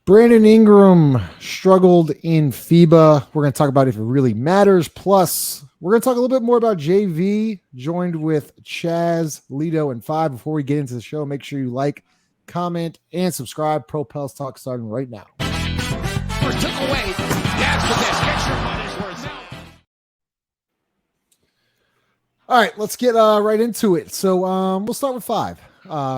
Brandon Ingram struggled in FIBA. We're going to talk about if it really matters. Plus, we're going to talk a little bit more about JV, joined with Chaz, Lido, and Five. Before we get into the show, make sure you like, comment, and subscribe. Pro Pels Talk starting right now. Took away. That's the best. Get your money's worth now. All right, let's get right into it. So we'll start with Five.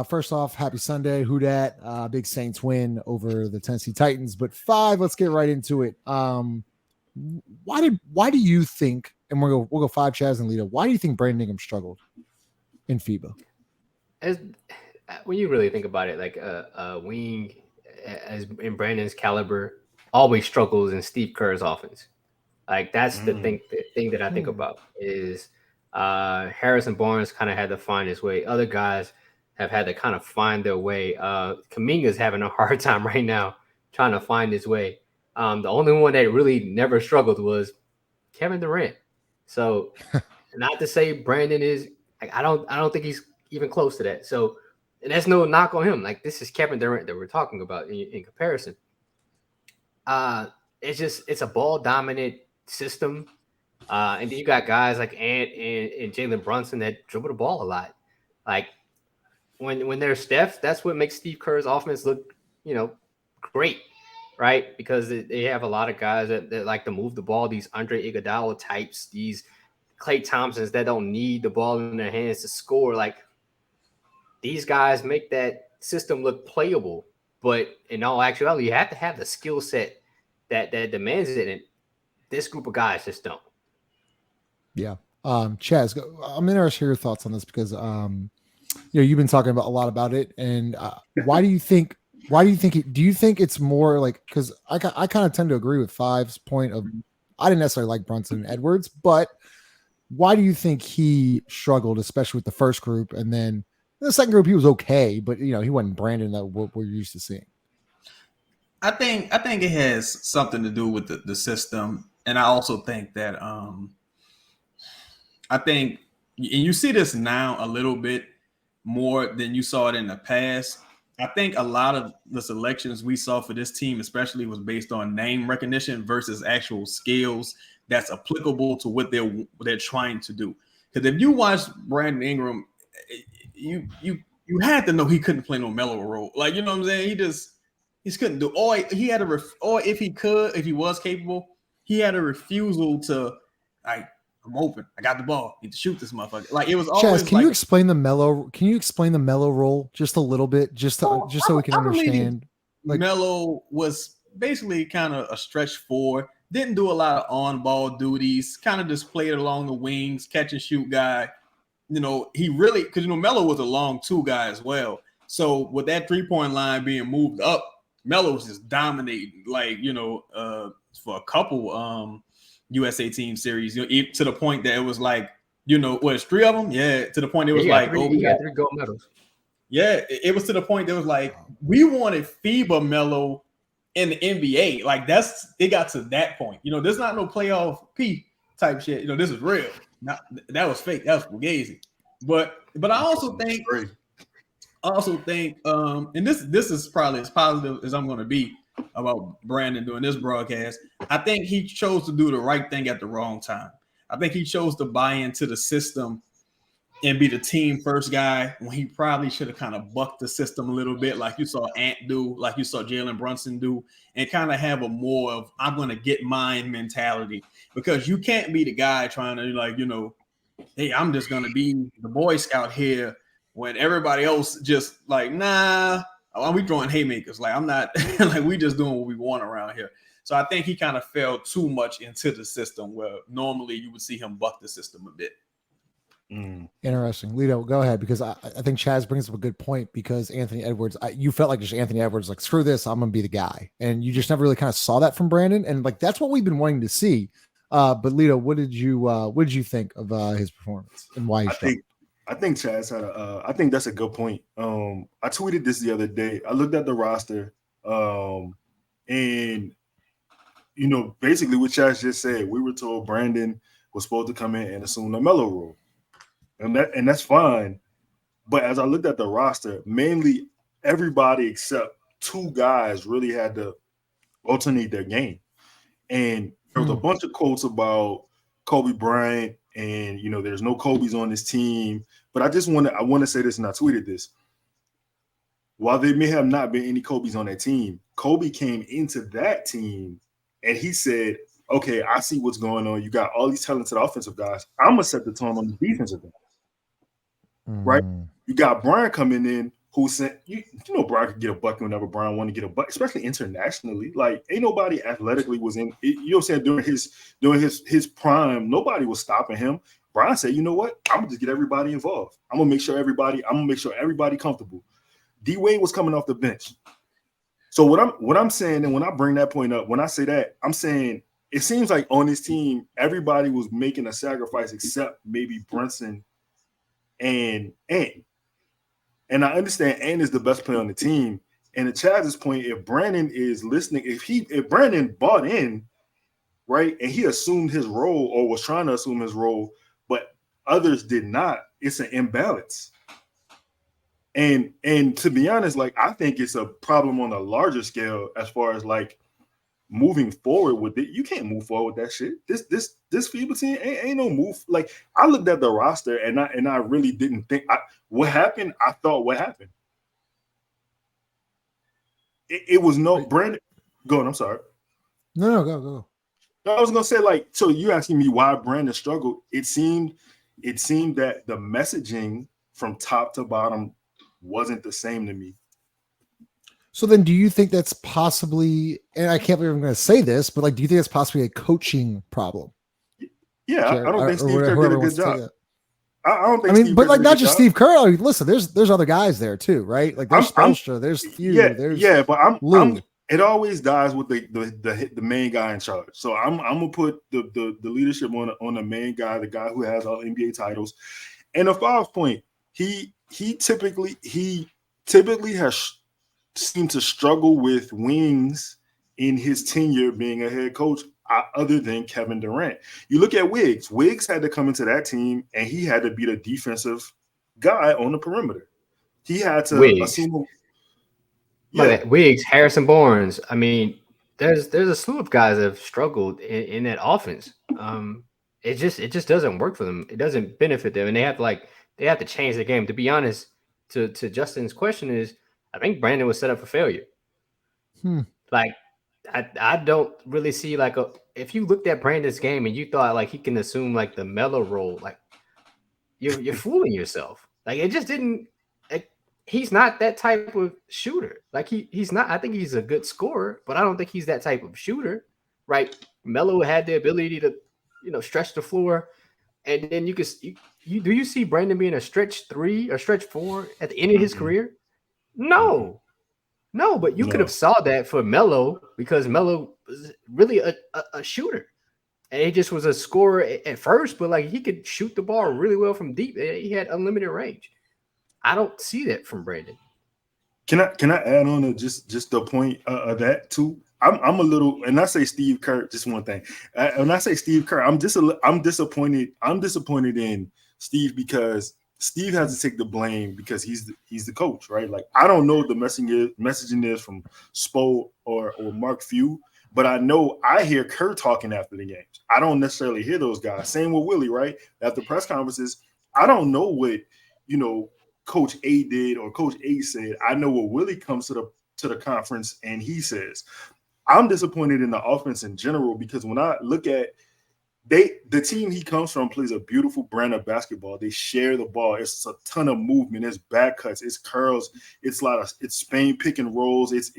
First off, happy Sunday. Who dat? Big Saints win over the Tennessee Titans. But Five, let's get right into it. Why do you think, and we'll go Five, Chaz, and Lita, why do you think Brandon Ingram struggled in FIBA? When you really think about it, like a wing as in Brandon's caliber always struggles in Steve Kerr's offense. Like that's the thing that I think about is Harrison Barnes kind of had to find his way. Other guys have had to kind of find their way. Kuminga's having a hard time right now trying to find his way. The only one that really never struggled was Kevin Durant. So not to say Brandon is like, I don't think he's even close to that. So, and that's no knock on him. Like this is Kevin Durant that we're talking about in comparison. It's a ball dominant system. And then you got guys like Ant and Jalen Brunson that dribble the ball a lot. Like when they're Steph, that's what makes Steve Kerr's offense look, great, right? Because they have a lot of guys that like to move the ball, these Andre Iguodala types, these Klay Thompsons that don't need the ball in their hands to score. Like these guys make that system look playable. But in all actuality, you have to have the skill set that demands it. And this group of guys just don't. Yeah. Chaz, I'm interested in your thoughts on this because, you've been talking about a lot about it. And why do you think it's more like, because I kind of tend to agree with Five's point of, I didn't necessarily like Brunson and Edwards, but why do you think he struggled, especially with the first group? And then in the second group, he was okay, but he wasn't Brandon that we're used to seeing. I think it has something to do with the system. And I also think that, I think, and you see this now a little bit more than you saw it in the past. I think a lot of the selections we saw for this team, especially, was based on name recognition versus actual skills that's applicable to what they're trying to do. Because if you watch Brandon Ingram, you had to know he couldn't play no mellow role. Like, you know what I'm saying? He just couldn't do. Or he had if he was capable, he had a refusal to like. I'm open. I got the ball. Need to shoot this motherfucker. Like it was always. Chaz, can you explain the mellow role just a little bit, just so we can understand? Like Melo was basically kind of a stretch forward. Didn't do a lot of on-ball duties. Kind of just played along the wings, catch and shoot guy. He really because Melo was a long two guy as well. So with that 3-point line being moved up, Melo was just dominating. Like for a couple USA team series, to the point that it was like, it's 3 of them? Yeah, to the point it was like, we got 3 gold medals. Yeah, it was to the point that was like, we wanted FIBA Melo in the NBA. Like it got to that point. There's not no playoff P type shit. This is real. That was fake. That was fugazi. But I also think, and this is probably as positive as I'm going to be about Brandon doing this broadcast. I think he chose to do the right thing at the wrong time. I think he chose to buy into the system and be the team first guy when he probably should have kind of bucked the system a little bit, like you saw Ant do, like you saw Jalen Brunson do, and kind of have a more of I'm going to get mine mentality, because you can't be the guy trying to hey, I'm just going to be the Boy Scout here when everybody else just like, nah, we throwing haymakers. Like I'm not like we just doing what we want around here. So I think he kind of fell too much into the system where normally you would see him buck the system a bit. Interesting. Lido, go ahead, because I think Chaz brings up a good point, because Anthony Edwards, you felt like just Anthony Edwards, like, screw this, I'm going to be the guy. And you just never really kind of saw that from Brandon. And like, that's what we've been wanting to see. But Lido, what did you think of his performance and why he struggled? I think Chaz had I think that's a good point. I tweeted this the other day. I looked at the roster, and basically what Chaz just said, we were told Brandon was supposed to come in and assume the Melo role. And that's fine. But as I looked at the roster, mainly everybody except two guys really had to alternate their game. And there was a bunch of quotes about Kobe Bryant and, there's no Kobe's on this team. But I want to say this, and I tweeted this. While there may have not been any Kobe's on that team, Kobe came into that team and he said, okay, I see what's going on. You got all these talented offensive guys. I'm going to set the tone on the defensive guys. Right? You got Brian coming in who said, Brian could get a bucket whenever Brian wanted to get a bucket, especially internationally. Like, ain't nobody athletically was in, during his prime, nobody was stopping him. Brian said, you know what? I'm going to just get everybody involved. I'm going to make sure everybody comfortable. D Wade was coming off the bench. So what I'm saying, and when I bring that point up, when I say that, I'm saying it seems like on this team, everybody was making a sacrifice except maybe Brunson and Ant. And I understand Ant is the best player on the team. And to Chaz's point, if Brandon is listening, if Brandon bought in, right, and he assumed his role or was trying to assume his role, but others did not, it's an imbalance. And to be honest, like, I think it's a problem on a larger scale as far as like moving forward with it. You can't move forward with that shit. This FIBA team ain't no move. Like, I looked at the roster and I really didn't think what happened. I thought what happened. It was no Brandon. Go on. I'm sorry. No, go. I was gonna say, like, so you asking me why Brandon struggled? It seemed that the messaging from top to bottom wasn't the same to me. So then do you think that's possibly, and I can't believe I'm going to say this, but like, do you think that's possibly a coaching problem? Yeah, I don't think Steve Kerr did a good job. I don't think. I mean, but like, not just Steve Kerr. I mean, listen, there's other guys there too, right? Like, there's Spoelstra, there's Few, but I'm it always dies with the main guy in charge. So I'm gonna put the leadership on the main guy, the guy who has all NBA titles. And the 5 point, he typically has seemed to struggle with wings in his tenure being a head coach, other than Kevin Durant. You look at Wiggs. Wiggs had to come into that team, and he had to be the defensive guy on the perimeter. He had to assume. Wiggs, Harrison Barnes. I mean, there's a slew of guys that have struggled in that offense. It just doesn't work for them. It doesn't benefit them, and they have to change the game. To be honest, to Justin's question is, I think Brandon was set up for failure. Like, I don't really see if you looked at Brandon's game and you thought like he can assume like the Melo role, like you're fooling yourself. Like, it just didn't. He's not that type of shooter. Like, he's not. I think he's a good scorer, but I don't think he's that type of shooter, right? Melo had the ability to, stretch the floor, and then do you see Brandon being a stretch 3 or stretch 4 at the end of his career? No, but you could have saw that for Melo, because Melo was really a shooter, and he just was a scorer at first, but like, he could shoot the ball really well from deep. He had unlimited range. I don't see that from Brandon. Can I add on to just the point of that too? I'm a little, and I say Steve Kerr. Just one thing, when I say Steve Kerr, I'm disappointed. I'm disappointed in Steve because Steve has to take the blame because he's the coach, right? Like, I don't know what the messaging is from Spo or Mark Few, but I hear Kerr talking after the games. I don't necessarily hear those guys. Same with Willie, right? After press conferences, I don't know what Coach A did or Coach A said. I know what Willie comes to the conference and he says. I'm disappointed in the offense in general because when I look at the team he comes from plays a beautiful brand of basketball. They share the ball. It's a ton of movement. It's back cuts. It's curls. It's Spain pick and rolls. It's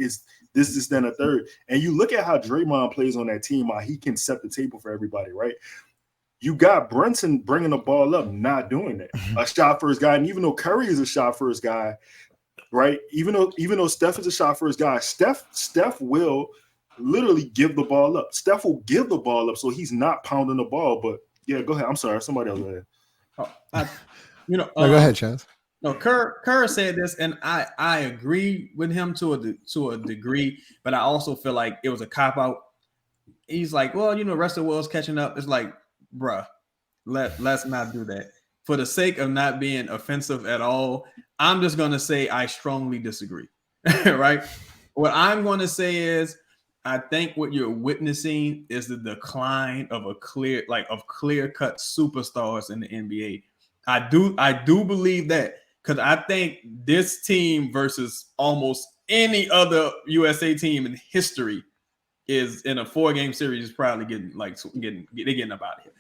this, then a third. And you look at how Draymond plays on that team, how he can set the table for everybody, right? You got Brunson bringing the ball up, not doing that. A shot first guy, and even though Curry is a shot first guy, right? Even though Steph is a shot first guy, Steph will literally give the ball up. Steph will give the ball up, so he's not pounding the ball. But yeah, go ahead. I'm sorry, somebody else go ahead. Go ahead, Chaz. No, Kerr said this, and I agree with him to a degree, but I also feel like it was a cop out. He's like, well, the rest of the world's catching up. It's like, bruh, let's not do that. For the sake of not being offensive at all, I'm just gonna say I strongly disagree. Right? What I'm going to say is, I think what you're witnessing is the decline of clear-cut superstars in the NBA. I do believe that, because I think this team versus almost any other USA team in history is in a 4-game series is probably getting up out of here.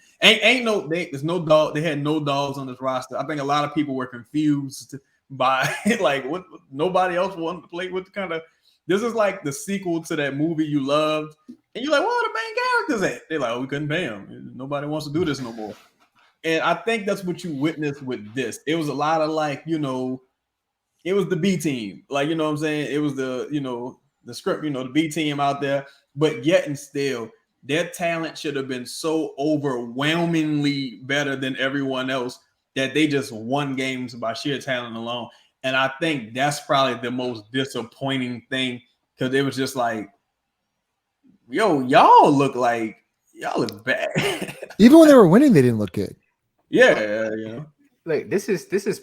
There's no dog. They had no dogs on this roster. I think a lot of people were confused by what nobody else wanted to play with. This is like the sequel to that movie you loved, and you're like, "Where are the main characters at?" They're like, "Oh, we couldn't pay them. Nobody wants to do this no more." And I think that's what you witnessed with this. It was a lot of it was the B team, what I'm saying. It was the script, the B team out there, but yet and still, their talent should have been so overwhelmingly better than everyone else that they just won games by sheer talent alone. And I think that's probably the most disappointing thing, because it was just like, yo, y'all look bad. Even when they were winning, they didn't look good. Yeah, Look, this is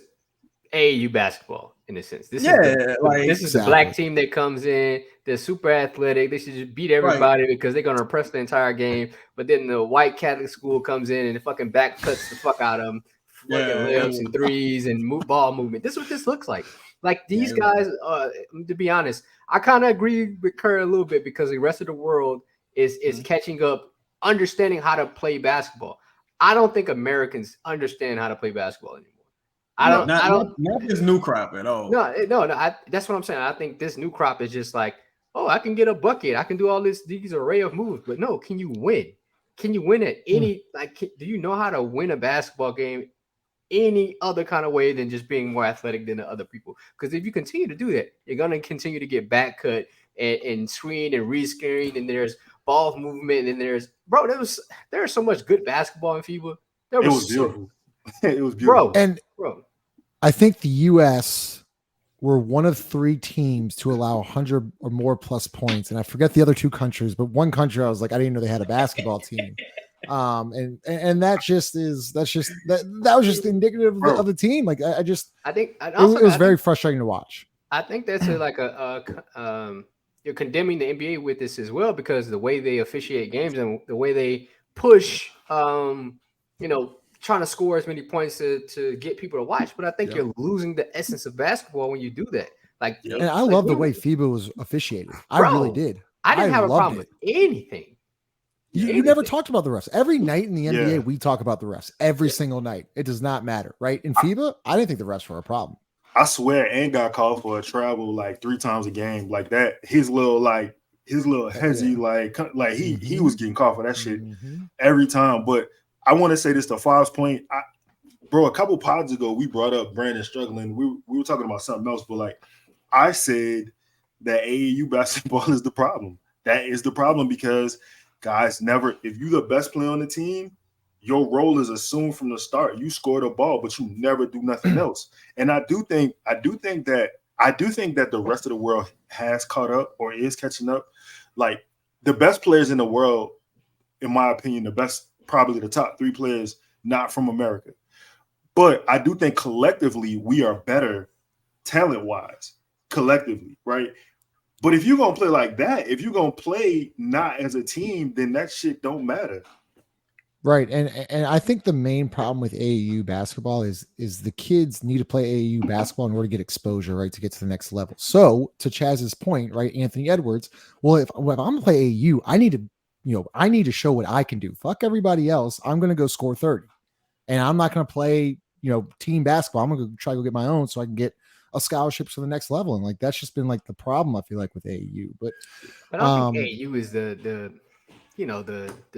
AAU basketball in a sense. This is the black team that comes in. They're super athletic. They should just beat everybody because they're gonna press the entire game. But then the white Catholic school comes in and the fucking back cuts the fuck out of them. Fucking layups and threes and ball movement. This is what this looks like. Like these guys, to be honest, I kind of agree with Kerr a little bit, because the rest of the world is catching up, understanding how to play basketball. I don't think Americans understand how to play basketball anymore. Not this new crop at all. No. That's what I'm saying. I think this new crop is just like, oh, I can get a bucket. I can do all these array of moves. But no, can you win? Can you win at any do you know how to win a basketball game any other kind of way than just being more athletic than the other people? Because if you continue to do that, you're gonna continue to get back cut and screen and re-screen, and there's ball movement, and there's there's so much good basketball in FIBA. It was beautiful. It was beautiful. Bro. I think the U.S. were one of 3 teams to allow 100 or more plus points, and I forget the other 2 countries, but one country I was like, I didn't know they had a basketball team. And that was just indicative of the team. Like I think it was very frustrating to watch. I think that's you're condemning the NBA with this as well, because the way they officiate games and the way they push, trying to score as many points to get people to watch. But I think you're losing the essence of basketball when you do that. And I love the way FIBA was officiated. I really did. I didn't have a problem with anything. You never talked about the refs. Every night in the NBA, we talk about the refs. Every single night. It does not matter, right? In FIBA, I didn't think the refs were a problem. I swear, and got called for a travel 3 times a game like that. His little hezzy, he was getting called for that shit every time. But I want to say this to Fav's point. A couple pods ago, we brought up Brandon struggling. We were talking about something else, but I said that AAU basketball is the problem. That is the problem, because guys if you're the best player on the team, your role is assumed from the start. You score the ball, but you never do nothing else. And I do think that the rest of the world has caught up or is catching up. Like the best players in the world, in my opinion, probably the top 3 players, not from America. But I do think collectively we are better talent-wise, collectively, right? But if you're going to play like that, if you're going to play not as a team, then that shit don't matter. Right. And I think the main problem with AAU basketball is the kids need to play AAU basketball in order to get exposure, right, to get to the next level. So to Chaz's point, right, Anthony Edwards, well, if I'm going to play AAU, I need to show what I can do. Fuck everybody else. I'm going to go score 30. And I'm not going to play, team basketball. I'm going to try to go get my own so I can get a scholarship to the next level. And that's just been the problem, I feel like, with AAU. But I don't think AAU is the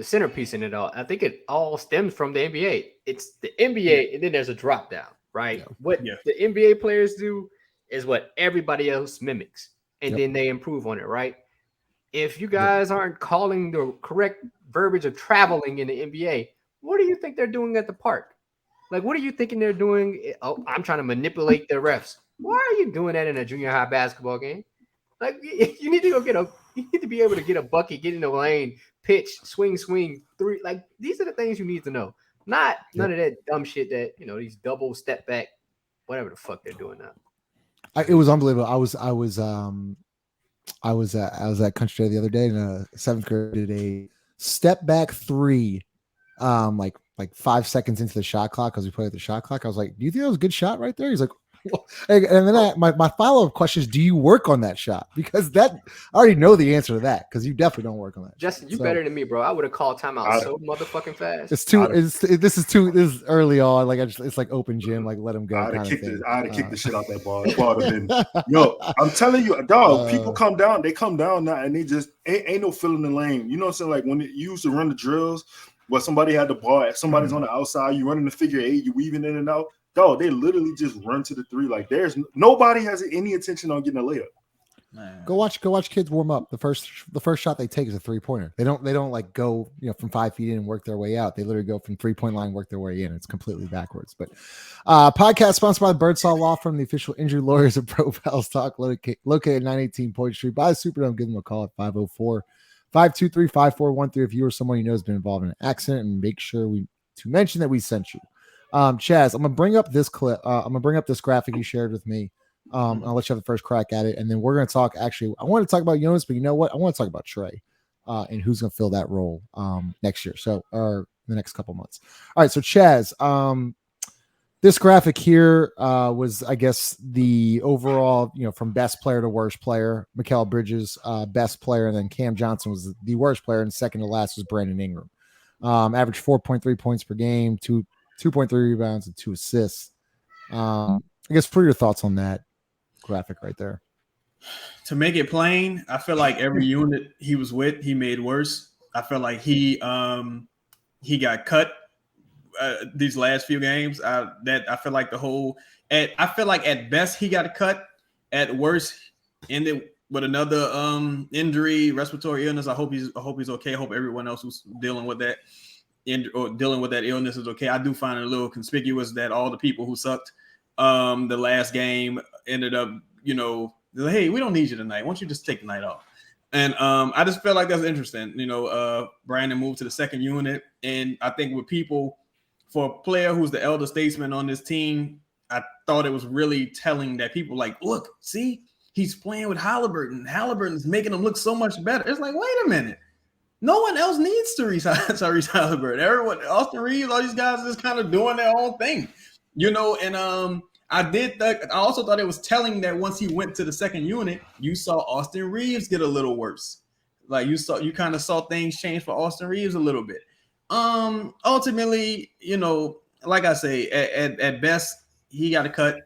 centerpiece in it all. I think it all stems from the NBA. It's the NBA, and then there's a drop down, right? The NBA players do is what everybody else mimics, and then they improve on it, right? If you guys aren't calling the correct verbiage of traveling in the NBA, what do you think they're doing at the park? What are you thinking they're doing? Oh, I'm trying to manipulate the refs. Why are you doing that in a junior high basketball game? You need to go you need to be able to get a bucket, get in the lane, pitch, swing, 3. These are the things you need to know. Not none of that dumb shit that, these double step back, whatever the fuck they're doing now. It was unbelievable. I was I was at Country Day the other day, and seventh grade did a step back three, like 5 seconds into the shot clock because we played at the shot clock. I was like, "Do you think that was a good shot right there?" He's like, well, and then my follow up question is, "Do you work on that shot?" Because I already know the answer to that because you definitely don't work on that. Justin, you better than me, bro. I would have called timeout so motherfucking fast. This is early on. Like it's like open gym. Like let him go. I'd have kicked the shit out that ball. That ball ball have been. Yo, I'm telling you, dog. People come down. They come down now, and they just ain't no filling the lane. You know what I'm saying? Like when you used to run the drills, where somebody had the ball, somebody's on the outside, you running the figure eight, you weaving in and out. Dog, they literally just run to the three. Like there's nobody has any intention on getting a layup. Man. Go watch kids warm up. The first shot they take is a 3-pointer. They don't like go from 5 feet in and work their way out. They literally go from 3-point line, work their way in. It's completely backwards. But podcast sponsored by the Birdsall Law Firm, the official injury lawyers of Pro Pals Talk, located at 918 Point Street by Superdome. Give them a call at 504-523-5413 if you or someone you know has been involved in an accident, and make sure to mention that we sent you. Chaz, I'm gonna bring up this clip. I'm gonna bring up this graphic you shared with me. I'll let you have the first crack at it, and then we're gonna talk. Actually, I want to talk about Jonas, but you know what? I want to talk about Trey and who's gonna fill that role next year. So, or the next couple months. All right. So, Chaz, this graphic here was, I guess, the overall, from best player to worst player. Mikal Bridges, best player, and then Cam Johnson was the worst player, and second to last was Brandon Ingram. Averaged 4.3 points per game, 2.3 rebounds, and 2 assists. I guess, what are your thoughts on that graphic right there? To make it plain, I feel like every unit he was with, he made worse. I feel like he got cut these last few games. I feel like I feel like at best he got cut. At worst, ended with another injury, respiratory illness. I hope he's okay. I hope everyone else who's dealing with that illness is okay. I do find it a little conspicuous that all the people who sucked the last game ended up, hey, we don't need you tonight. Why don't you just take the night off? And I just feel like that's interesting. Brandon moved to the second unit, and I think with people, for a player who's the elder statesman on this team, I thought it was really telling that people like, look, see, he's playing with Halliburton. Halliburton's making him look so much better. It's like, wait a minute. No one else needs to resign Tyrese Halliburton. Everyone, Austin Reeves, all these guys is kind of doing their own thing, and I also thought it was telling that once he went to the second unit, you saw Austin Reeves get a little worse. Like you kind of saw things change for Austin Reeves a little bit. Ultimately, like I say, at best, he got a cut,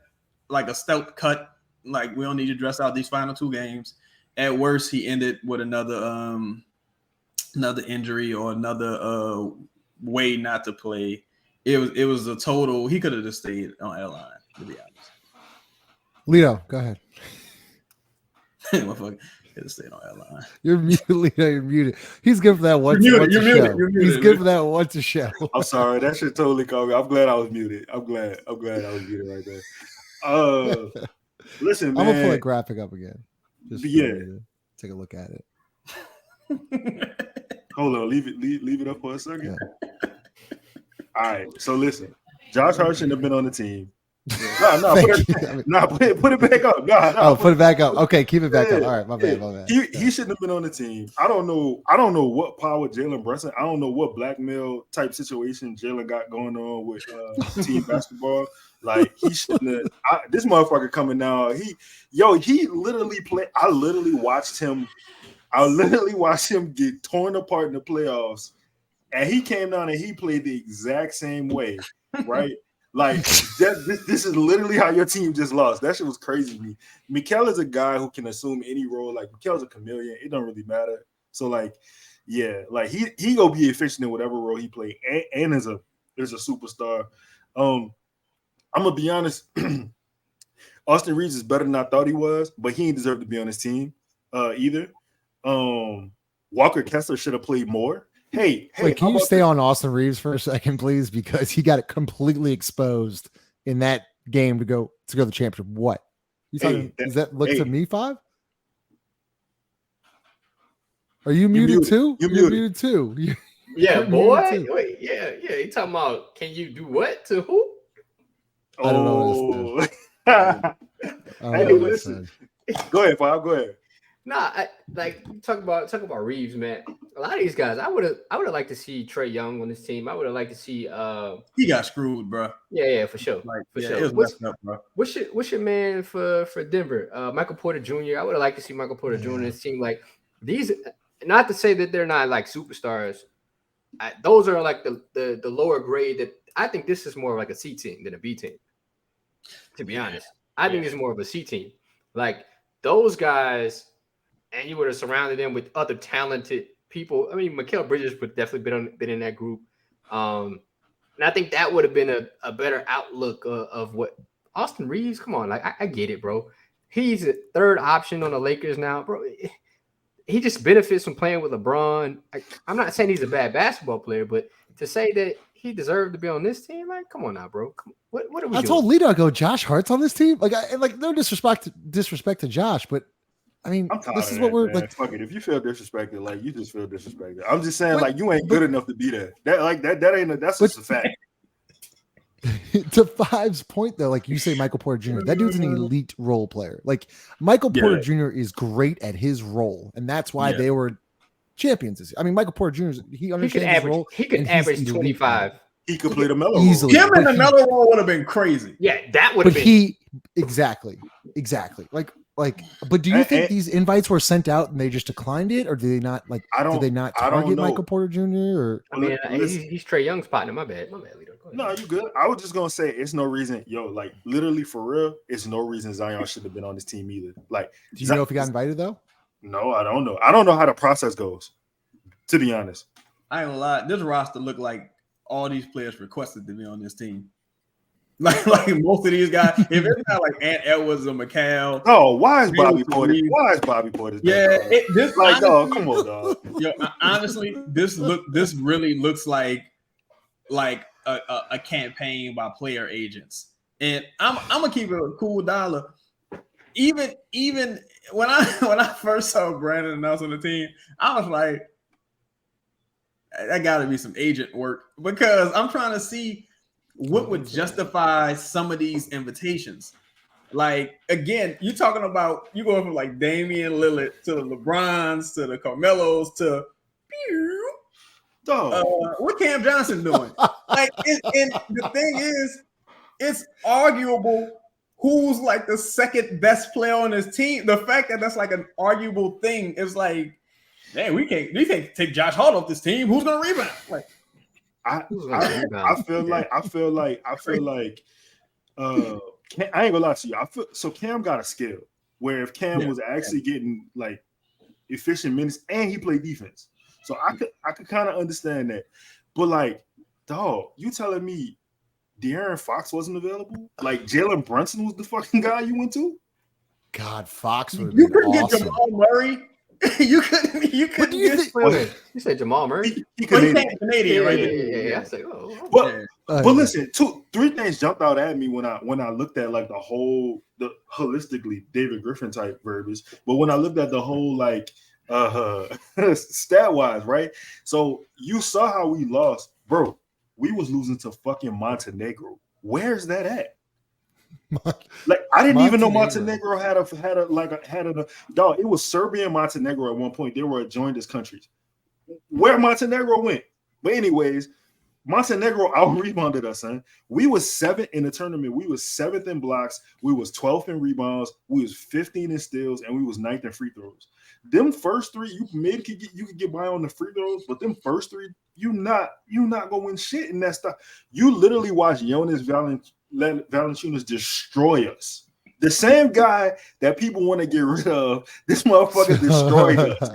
like a stout cut. Like, we don't need to dress out these final 2 games. At worst, he ended with another injury or another way not to play. It was a total. He could have just stayed on that line, to be honest. Leo, go ahead. Motherfucker, could have stayed on that line. You're muted, Leo. You're muted. He's good for that one. You're muted. He's good for that one to show. I'm sorry, that shit totally caught me. I'm glad I was muted. I'm glad I was muted right there. Listen, man. I'm gonna pull that graphic up again. Just take a look at it. Hold on, leave it up for a second. Yeah. All right, so listen, Josh Hart shouldn't have been on the team. No, put it back up. No, put it back up. Okay, keep it back up. All right, my bad. He shouldn't have been on the team. I don't know what power Jalen Brunson. I don't know what blackmail type situation Jalen got going on with team basketball. Like, he shouldn't have. This motherfucker coming now. He literally played. I literally watched him get torn apart in the playoffs, and he came down and he played the exact same way, right? Like, this is literally how your team just lost. That shit was crazy to me. Mikal is a guy who can assume any role. Like, Mikel's a chameleon. It don't really matter. So, like, yeah, like he gonna be efficient in whatever role he play, and is a superstar. I'm gonna be honest. Austin Reeves is better than I thought he was, but he ain't deserve to be on his team either. Walker Kessler should have played more. Hey, wait, can you stay on Austin Reeves for a second, please? Because he got it completely exposed in that game to go the championship. What? Does that look to me 5? Are you muted too? You're muted too. Yeah, boy. Wait, yeah. You talking about, can you do what to who? I don't know. Hey, listen. Go ahead, Bob. Go ahead. Like talk about Reeves, man. A lot of these guys, I would have liked to see Trey Young on this team. I would have liked to see He got screwed, bro. yeah, for sure. Like, For yeah, sure. it was messed up, bro. What's your man for Denver? Michael Porter Jr. I would have liked to see Michael Porter Jr. on this team. Like these, not to say that they're not like superstars. Those are like the lower grade. That I think this is more like a C team than a B team. To be honest, I think it's more of a C team. Like those guys, and you would have surrounded them with other talented people. I mean, Mikal Bridges would definitely been in that group. And I think that would have been a better outlook of what Austin Reeves. Come on, like I get it, bro. He's a third option on the Lakers now, bro. He just benefits from playing with LeBron. I'm not saying he's a bad basketball player, but to say that he deserved to be on this team, like, come on now, bro. What are we doing? I told Lito, I go, Josh Hart's on this team. Like no disrespect to Josh, but I mean, this is what we're like. Fuck it. If you feel disrespected, like you just feel disrespected. I'm just saying, like you ain't good enough to be there. That's just a fact. To Five's point, though, like you say, Michael Porter Jr., that dude's an elite role player. Like Michael Porter Jr. is great at his role, and that's why they were champions. I mean, Michael Porter Jr. He understands his role. He could average 25. He could play the mellow easily. Him in the mellow role would have been crazy. Yeah, that would have been. Exactly. Like, but do you think these invites were sent out and they just declined it, or do they not like? Did they not target Michael Porter Jr.? Or I mean, he's Trey Young's partner. My bad, Lito. No, you good. I was just gonna say it's no reason, like literally for real, it's no reason Zion should have been on this team either. Like, do you know if he got invited though? No, I don't know. I don't know how the process goes. To be honest, I ain't gonna lie. This roster looked like all these players requested to be on this team. Like most of these guys, if it's not like Ant Edwards or McCall. Oh, why is Bobby Porter? Why is Bobby Porter? Yeah, this like, dog, come on, dog. Yo, honestly, this really looks like a campaign by player agents. And I'm gonna keep it a cool dollar. Even when I first saw Brandon announce on the team, I was like, that got to be some agent work, because I'm trying to see what would justify some of these invitations. Like, again, you're talking about you going from like Damian Lillard to the LeBrons to the Carmelos to what Cam Johnson doing? Like, and the thing is, it's arguable who's like the second best player on his team. The fact that that's like an arguable thing is like, man, we can't take Josh Hart off this team. Who's gonna rebound? Like, I feel like I ain't gonna lie to you. So Cam got a skill where if Cam was actually getting like efficient minutes and he played defense, so I could kind of understand that. But like, dog, you telling me De'Aaron Fox wasn't available? Like Jalen Brunson was the fucking guy you went to? God, Fox would. You couldn't get Jamal Murray. You couldn't get. You said Jamal Murray. He Canadian, right? Yeah. I say, oh. But listen, three things jumped out at me when I looked at like the holistically David Griffin type verbiage. But when I looked at the whole like stat wise, right? So you saw how we lost, bro. We was losing to fucking Montenegro. Where's that at? Like I didn't even know Montenegro had a dog. It was Serbia and Montenegro at one point. They were adjoined as countries. Where Montenegro went, but anyways, Montenegro out-rebounded us, son. We was 7th in the tournament. We was 7th in blocks. We was 12th in rebounds. We was 15 in steals, and we was 9th in free throws. Them first three, you could get by on the free throws, but them first three, you not gonna win shit in that stuff. You literally watch Jonas Valanciunas destroy us. The same guy that people want to get rid of, this motherfucker destroyed us.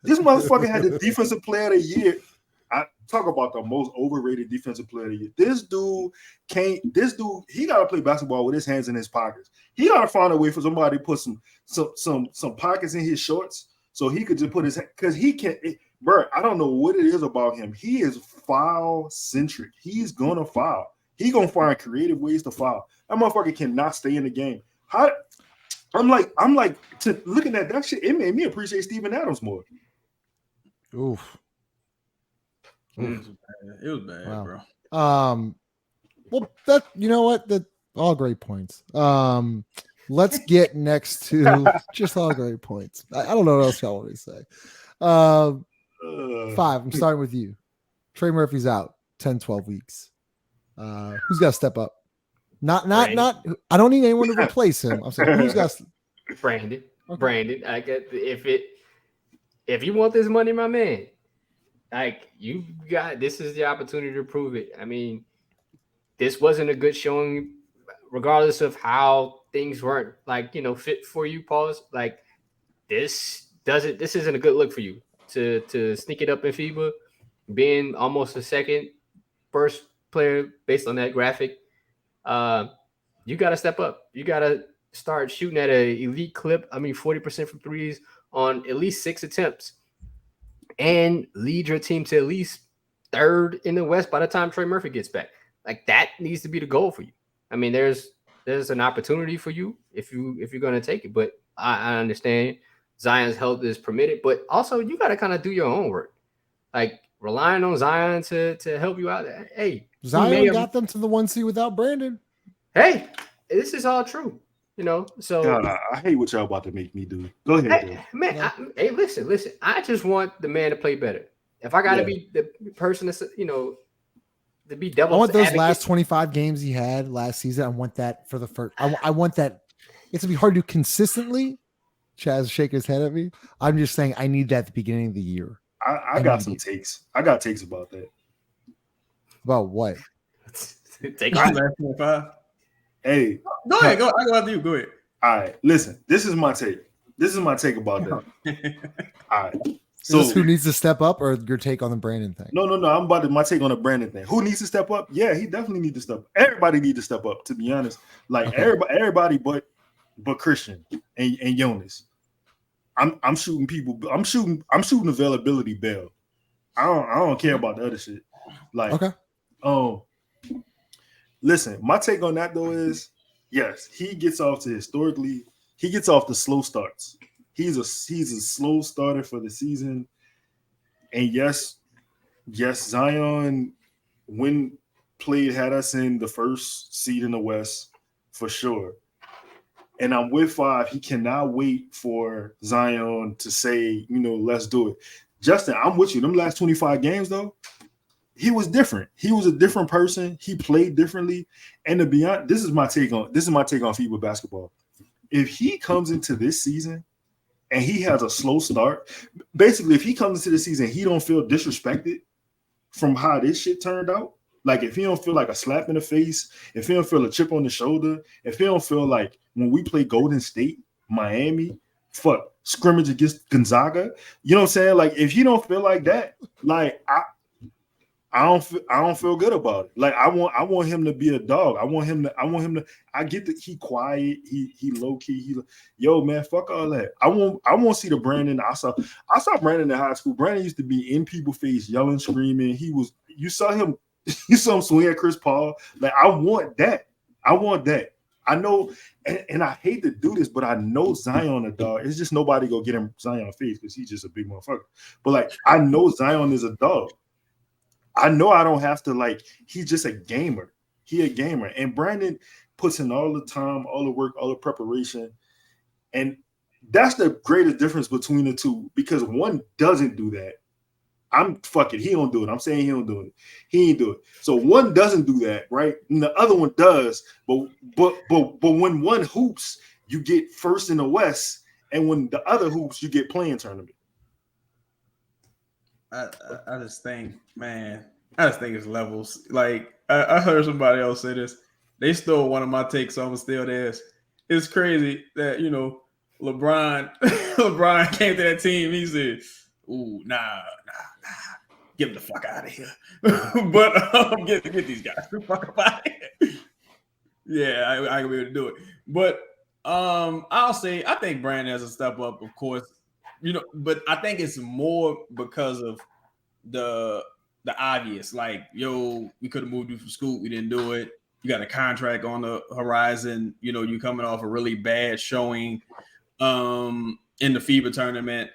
This motherfucker had the defensive player of the year. I talk about the most overrated defensive player of the year. This dude, he gotta play basketball with his hands in his pockets. He gotta find a way for somebody to put some pockets in his shorts so he could just put his, because he can't. Bro, I don't know what it is about him. He is foul centric. He's gonna foul. He gonna find creative ways to foul. That motherfucker cannot stay in the game. I'm like looking at that shit. It made me appreciate Steven Adams more. Oof. It was bad, wow. bro. Well, that, you know what? That all great points. Let's get next to just all great points. I don't know what else y'all want me to say. 5. I'm starting with you. Trey Murphy's out 10, 12 weeks. Who's got to step up? Not. I don't need anyone to replace him. I'm saying who's got Brandon. Okay. Brandon. I get if you want this money, my man, like you got this is the opportunity to prove it. I mean, this wasn't a good showing, regardless of how things weren't fit for you, Pauls. Like this isn't a good look for you to sneak it up in FIBA, being almost a second first player based on that graphic. You got to step up. You got to start shooting at an elite clip. I mean, 40% from threes on at least 6 attempts, and lead your team to at least 3rd in the West by the time Trey Murphy gets back. Like that needs to be the goal for you. I mean, there's an opportunity for you if you're going to take it, but I understand Zion's health is permitted, but also you got to kind of do your own work. Like relying on Zion to help you out. Hey, Zion got them to the 1 seed without Brandon. Hey, this is all true. So God, I hate what y'all about to make me do. Go ahead, hey, man. Listen. I just want the man to play better. If I got to be the person that's to be devil's I want those advocate. last 25 games he had last season. I want that for the first. I want that. It's gonna be hard to do consistently. Chaz shaking his head at me. I'm just saying I need that at the beginning of the year. I got some takes. I got takes about that. About what? Take I'm last 25. Hey, go ahead. I go after you. Go ahead. All right, listen. This is my take. About that. All right. So is this who needs to step up, or your take on the Brandon thing? No. I'm about my take on the Brandon thing. Who needs to step up? Yeah, he definitely needs to step up. Everybody needs to step up, to be honest. Like everybody but Christian and Jonas. I'm shooting people. I'm shooting availability bail. I don't care about the other shit. Like, listen, my take on that though is yes, he gets off the slow starts. He's a slow starter for the season. And yes, Zion, when played, had us in the 1st seed in the West for sure. And I'm with 5. He cannot wait for Zion to say, let's do it. Justin, I'm with you. Them last 25 games, though, he was different. He was a different person. He played differently. And to be honest, this is my take on FIBA basketball. If he comes into this season and he has a slow start, basically, if he comes into the season, he don't feel disrespected from how this shit turned out. Like if he don't feel like a slap in the face, if he don't feel a chip on the shoulder, if he don't feel like when we play Golden State, Miami, scrimmage against Gonzaga, you know what I'm saying? Like if he don't feel like that, like I don't feel good about it. Like I want him to be a dog. I get that he quiet, he low key, yo man, fuck all that. I want to see the Brandon. I saw Brandon in high school. Brandon used to be in people's face, yelling, screaming. You saw him swing at Chris Paul. Like I want that. I know, and I hate to do this, but I know Zion a dog. It's just nobody go get him Zion face because he's just a big motherfucker. But like I know Zion is a dog. I know I don't have to he's just a gamer. He a gamer. And Brandon puts in all the time, all the work, all the preparation. And that's the greatest difference between the two because one doesn't do that. He don't do it. I'm saying he don't do it. He ain't do it. So one doesn't do that, right? And the other one does. But when one hoops, you get first in the West. And when the other hoops, you get playing tournament. I just think, man, it's levels. Like I heard somebody else say this. They stole one of my takes, so I'm still there. It's crazy that LeBron came to that team. He said, "Ooh, nah, get him the fuck out of here." But get these guys the fuck out of here. Yeah, I can be able to do it. But I'll say I think Brandon has a step up, of course. But I think it's more because of the obvious. Like, we could have moved you from school. We didn't do it. You got a contract on the horizon. You coming off a really bad showing in the FIBA tournament.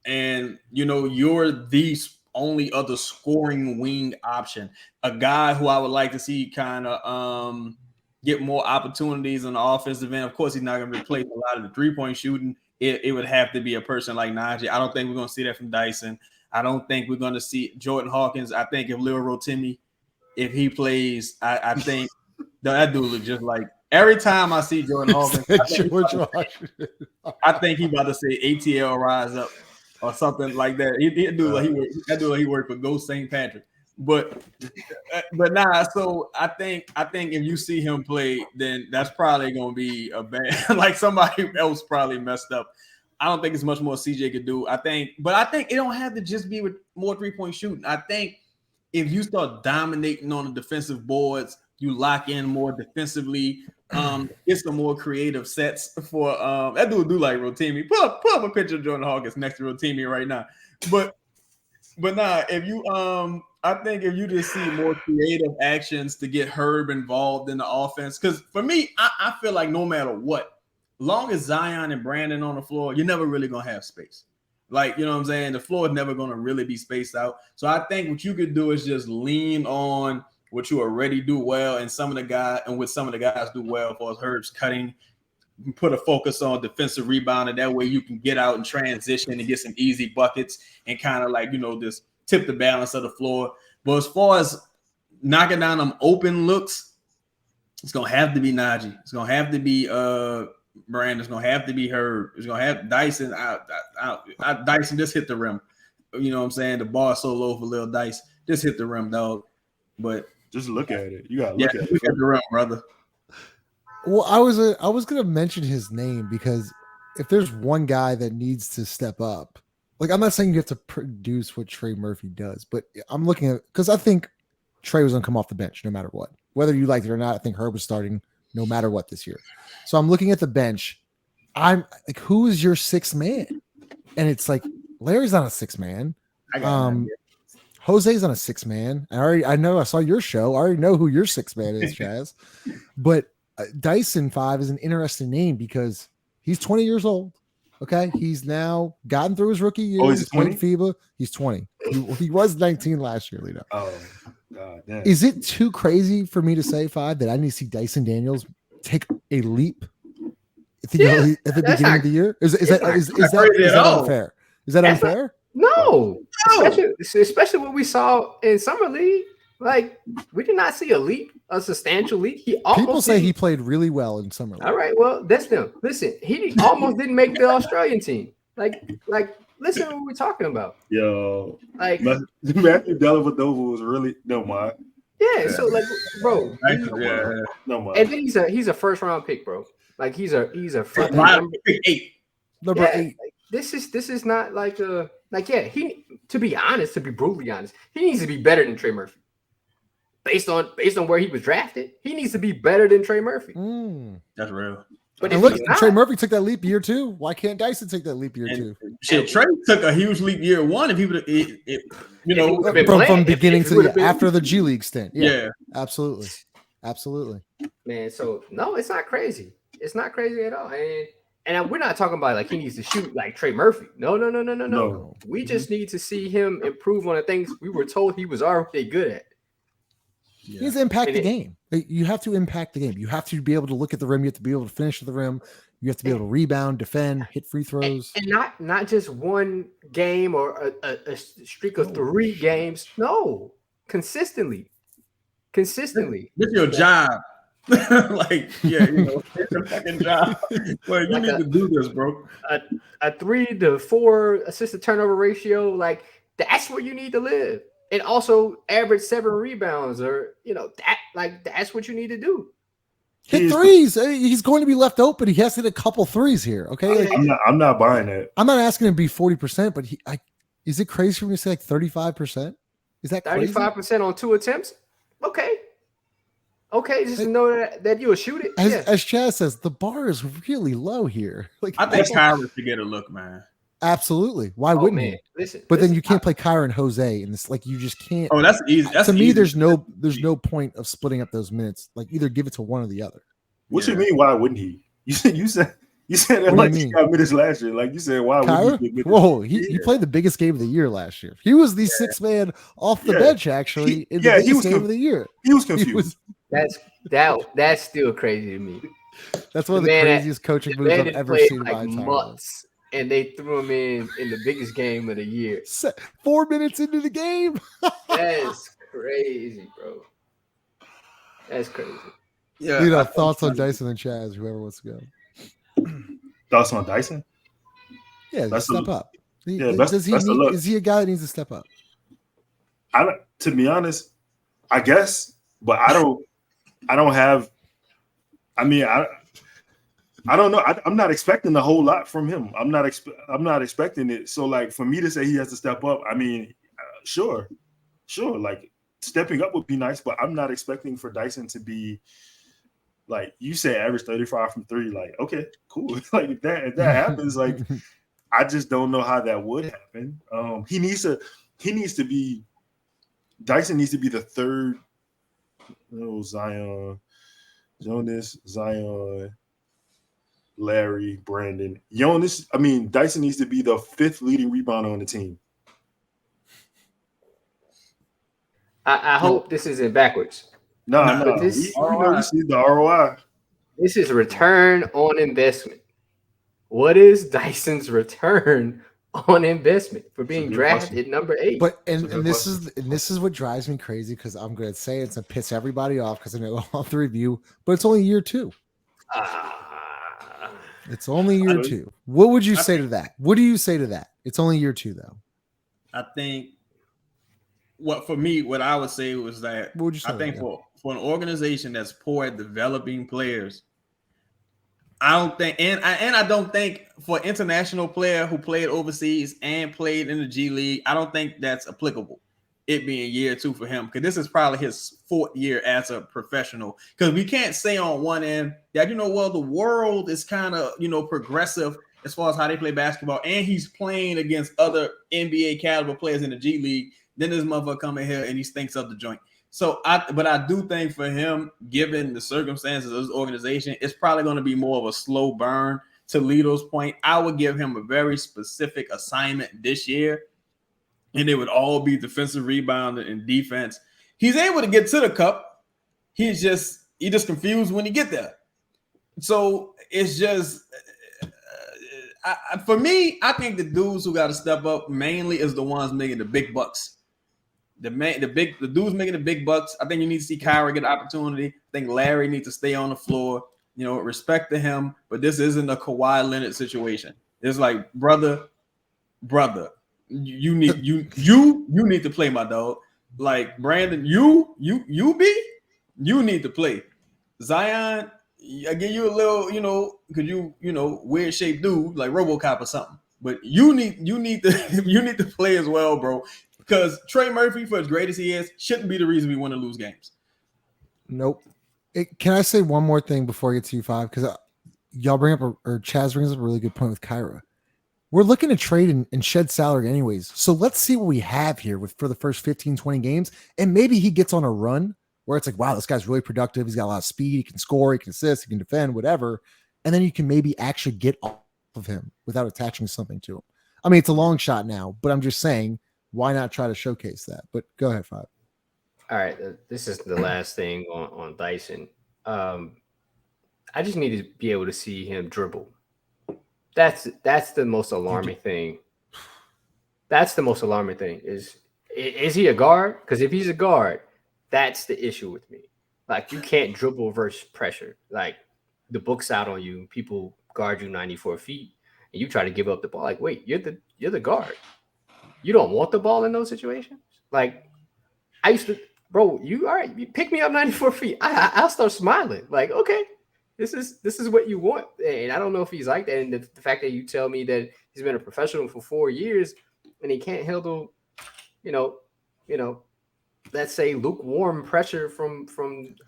And, you're the only other scoring wing option. A guy who I would like to see kind of, get more opportunities on the offensive end. Of course, he's not going to replace a lot of the three-point shooting. It would have to be a person like Najee. I don't think we're going to see that from Dyson. I don't think we're going to see Jordan Hawkins. I think if Lil Rotimi, if he plays, I think that dude looks just like every time I see Jordan Hawkins, I think he about to say ATL rise up or something like that. That dude he worked for Ghost St. Patrick. But nah, so I think if you see him play, then that's probably gonna be a bad like somebody else probably messed up. I don't think it's much more CJ could do. I think it don't have to just be with more 3-point shooting. I think if you start dominating on the defensive boards, you lock in more defensively, get some more creative sets for that dude do like Rotimi. Pull up a picture of Jordan Hawkins next to Rotimi right now. But nah, if you I think if you just see more creative actions to get Herb involved in the offense, because for me, I feel like no matter what, long as Zion and Brandon on the floor, you're never really gonna have space. Like, you know what I'm saying? The floor is never gonna really be spaced out. So I think what you could do is just lean on what you already do well, and some of the guys do well, for as Herb's cutting, put a focus on defensive rebound, and that way you can get out and transition and get some easy buckets and kind of like, just tip the balance of the floor. But as far as knocking down them open looks, it's gonna have to be Najee. It's gonna have to be Brandon. It's gonna have to be Herb. It's gonna have Dyson. Dyson just hit the rim. You know what I'm saying? The bar is so low for Lil Dice. Just hit the rim, dog. But just look at it. You gotta look at it. Look at the rim, brother. Well, I was gonna mention his name because if there's one guy that needs to step up, like I'm not saying you have to produce what Trey Murphy does, but I'm looking at because I think Trey was gonna come off the bench no matter what, whether you liked it or not. I think Herb was starting no matter what this year. So I'm looking at the bench. I'm like, who is your sixth man? And it's like Larry's not a sixth man. Jose's on a sixth man. I know I saw your show. I already know who your sixth man is, Chaz. But Dyson 5 is an interesting name because he's 20 years old. Okay, he's now gotten through his rookie year. Oh, he's 20? Fiba. He's 20. He was 19 last year, Lito. Oh, God damn. Is it too crazy for me to say 5 that I need to see Dyson Daniels take a leap at the beginning of the year? Is that unfair? Is that unfair? No. Especially what we saw in Summer League. Like, we did not see a substantial leap. People say he played really well in Summer League. All right, well, that's them. Listen, he almost didn't make the Australian team. Like, listen to what we're talking about. Yo, like Matthew Dellavedova was really no mind. Yeah, so like, bro, no mind. And then he's a first round pick, bro. Like he's a fucking number 8. Like, this is not like he, to be brutally honest, he needs to be better than Trey Murphy. Based on where he was drafted, he needs to be better than Trey Murphy. That's real. But look, Trey Murphy took that leap year 2. Why can't Dyson take that leap year 2? Shit, Trey took a huge leap year 1 if he would, from beginning to after the G League stint. Yeah, absolutely. Man, so no, it's not crazy. It's not crazy at all. And we're not talking about like he needs to shoot like Trey Murphy. No. We just need to see him improve on the things we were told he was already good at. Yeah. He has to impact the game. You have to impact the game. You have to be able to look at the rim. You have to be able to finish at the rim. You have to be able to rebound, defend, hit free throws. And not just one game or a streak of 3 games. No, consistently. This is your job. It's your fucking job. Like, you need to do this, bro. A 3 to 4 assist to turnover ratio, like that's where you need to live. And also average 7 rebounds, or that's what you need to do. Hit threes. He's going to be left open. He has to hit a couple threes here. Okay, I'm not buying that. I'm not asking him to be 40%, but is it crazy for me to say like 35%? Is that 35% on 2 attempts? Okay, just to know that you'll shoot it. As Chaz says, the bar is really low here. Like, I think Kyrie should get a look, man. Absolutely. Why wouldn't he? Listen, then you can't play Kyra and Jose in this. Like, you just can't. Oh, that's easy. To me, there's no point of splitting up those minutes. Like, either give it to one or the other. What you mean? Why wouldn't he? You said that like he got minutes last year. Like you said, why would he? Whoa, he played the biggest game of the year last year. He was the 6th man off the bench. Actually, in the biggest game of the year. He was confused. That's still crazy to me. That's one of the craziest coaching moves I've ever seen in my entire life. And they threw him in the biggest game of the year. 4 minutes into the game. That's crazy, bro. That's crazy. Yeah. Thoughts on Dyson and Chaz, whoever wants to go. Thoughts on Dyson? Yeah, step up. Is he a guy that needs to step up? To be honest, I guess, but I don't have. I mean, I don't know. I'm not expecting a whole lot from him. I'm not expecting it. So, like, for me to say he has to step up, I mean, sure. Like, stepping up would be nice, but I'm not expecting for Dyson to be like you say, average 35 from 3. Like, okay, cool. Like if that happens, like I just don't know how that would happen. Dyson needs to be the third. Zion, Jonas, Zion, Larry, Brandon, Jonas. I mean, Dyson needs to be the 5th leading rebounder on the team. I hope this isn't backwards. No. This We see the ROI. This is return on investment. What is Dyson's return on investment for being drafted at number 8? But and this is what drives me crazy because I'm going to say it's to piss everybody off because I know all 3 of you, but it's only year 2. It's only year 2. What would you say to that? What do you say to that? It's only year 2 though. I think what I would say was that for an organization that's poor at developing players, I don't think, and I don't think for an international player who played overseas and played in the G League, I don't think that's applicable. It being year 2 for him, because this is probably his 4th year as a professional. Because we can't say on one end that the world is kind of progressive as far as how they play basketball, and he's playing against other NBA caliber players in the G League. Then this motherfucker come in here and he stinks up the joint. So I do think for him, given the circumstances of his organization, it's probably going to be more of a slow burn. To Lito's point, I would give him a very specific assignment this year, and it would all be defensive rebounding and defense. He's able to get to the cup. He just confused when he get there. So it's just for me, I think the dudes who got to step up mainly is the ones making the big bucks. The dudes making the big bucks. I think you need to see Kyrie get an opportunity. I think Larry needs to stay on the floor. Respect to him, but this isn't a Kawhi Leonard situation. It's like brother, you need to play, my dog. Like Brandon, you need to play. Zion, I give you a little, because you weird shaped dude like RoboCop or something. But you need to play as well, bro. Because Trey Murphy, for as great as he is, shouldn't be the reason we want to lose games. Nope. Can I say one more thing before I get to you, 5? Because y'all bring up, or Chaz brings up a really good point with Kyra. We're looking to trade and shed salary anyways. So let's see what we have here for the first 15, 20 games. And maybe he gets on a run where it's like, wow, this guy's really productive. He's got a lot of speed. He can score. He can assist. He can defend, whatever. And then you can maybe actually get off of him without attaching something to him. I mean, it's a long shot now, but I'm just saying, why not try to showcase that? But go ahead, 5. All right. This is the last thing on Dyson. I just need to be able to see him dribble. That's the most alarming thing. That's the most alarming thing. Is he a guard? Because if he's a guard, that's the issue with me. Like, you can't dribble versus pressure. Like, the book's out on you. People guard you 94 feet, and you try to give up the ball. Like, wait, you're the guard. You don't want the ball in those situations. Like, I used to, bro. You all right? You pick me up 94 feet. I'll start smiling. Like, okay, this is what you want. And I don't know if he's like that. And the fact that you tell me that he's been a professional for 4 years and he can't handle, let's say lukewarm pressure from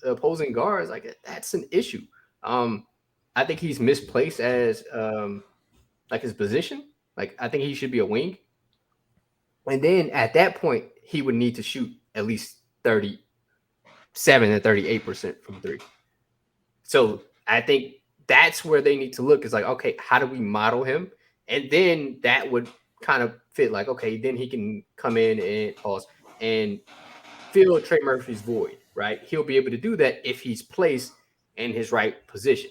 opposing guards, like, that's an issue. I think he's misplaced as like his position. Like, I think he should be a wing. And then at that point, he would need to shoot at least 37 to 38% from 3. So I think that's where they need to look. Is like, okay, how do we model him? And then that would kind of fit. Like, okay, then he can come in and fill Trey Murphy's void, right? He'll be able to do that if he's placed in his right position.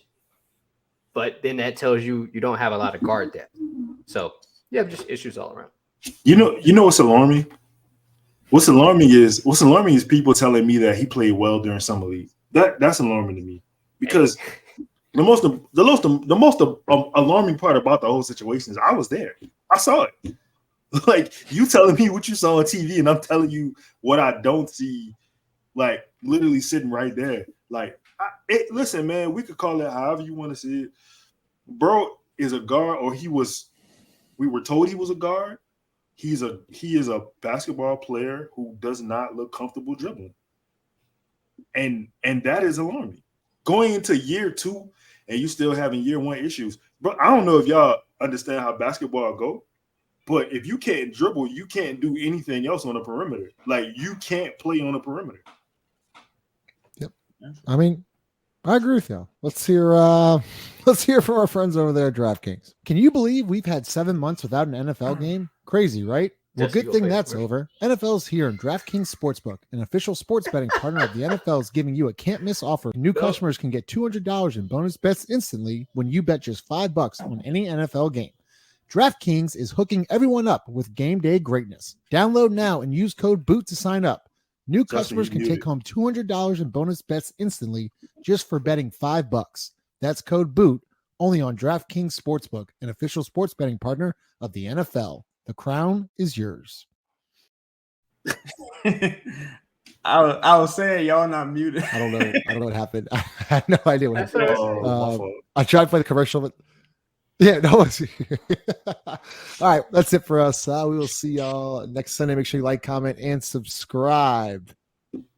But then that tells you don't have a lot of guard depth. So you have just issues all around. You know what's alarming? What's alarming is people telling me that he played well during summer league. That's alarming to me because the most alarming part about the whole situation is I was there. I saw it. Like you telling me what you saw on TV, and I'm telling you what I don't see. Like literally sitting right there. Like, listen, man, we could call it however you want to see it. Bro is a guard, or we were told he was a guard. He is a basketball player who does not look comfortable dribbling. And that is alarming. Going into year 2 and you still having year 1 issues. But I don't know if y'all understand how basketball go, but if you can't dribble, you can't do anything else on the perimeter. Like you can't play on the perimeter. Yep. I mean, I agree with y'all. Let's hear from our friends over there at DraftKings. Can you believe we've had 7 months without an NFL game? Crazy, right? Well, good thing that's over. NFL's here, and DraftKings Sportsbook, an official sports betting partner of the NFL, is giving you a can't-miss offer. New customers can get $200 in bonus bets instantly when you bet just $5 on any NFL game. DraftKings is hooking everyone up with game day greatness. Download now and use code BOOT to sign up. New customers can take home $200 in bonus bets instantly just for betting $5. That's code BOOT only on DraftKings Sportsbook, an official sports betting partner of the NFL. The crown is yours. I was saying y'all not muted. I don't know what happened. I had no idea what happened. Oh, I tried to play the commercial, but yeah, no. All right, that's it for us. We will see y'all next Sunday. Make sure you like, comment, and subscribe.